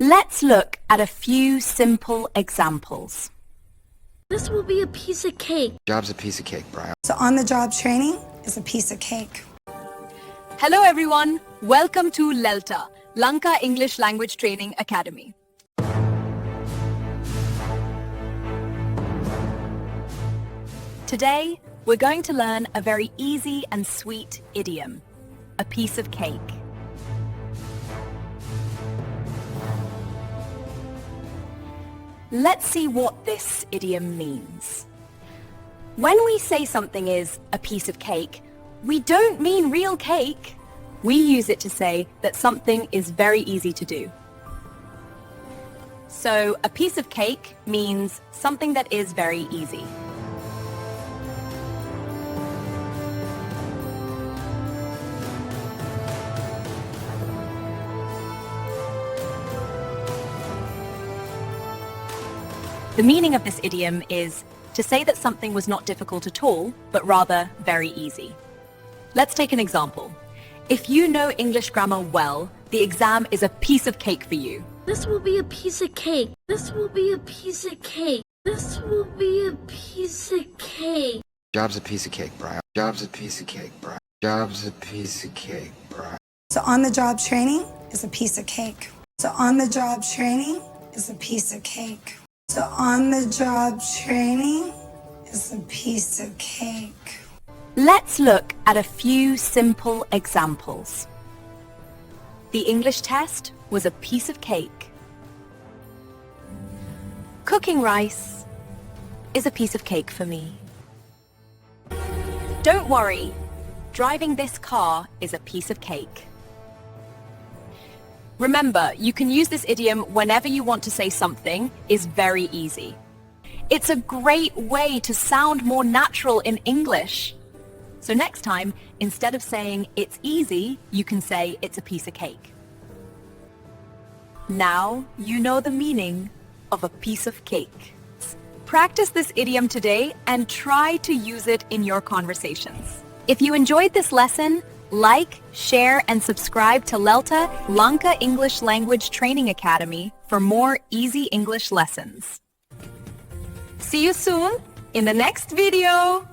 Let's look at a few simple examples. This will be a piece of cake. Job's a piece of cake, Brian. So on-the-job training is a piece of cake. Hello everyone, welcome to LELTA, Lanka English Language Training Academy. Today, we're going to learn a very easy and sweet idiom, a piece of cake. Let's see what this idiom means. When we say something is a piece of cake, we don't mean real cake. We use it to say that something is very easy to do. So, a piece of cake means something that is very easy. The meaning of this idiom is to say that something was not difficult at all, but rather very easy. Let's take an example. If you know English grammar well, the exam is a piece of cake for you. This will be a piece of cake. This will be a piece of cake. This will be a piece of cake. Job's a piece of cake, Brian. Job's a piece of cake, Brian. Job's a piece of cake, Brian. So on-the-job training is a piece of cake. So on-the-job training is a piece of cake. So on-the-job training is a piece of cake. Let's look at a few simple examples. The English test was a piece of cake. Cooking rice is a piece of cake for me. Don't worry, driving this car is a piece of cake. Remember, you can use this idiom whenever you want to say something is very easy. It's a great way to sound more natural in English. So next time, instead of saying it's easy, you can say it's a piece of cake. Now you know the meaning of a piece of cake. Practice this idiom today and try to use it in your conversations. If you enjoyed this lesson, like, share, and subscribe to LELTA Lanka English Language Training Academy for more easy English lessons. See you soon in the next video!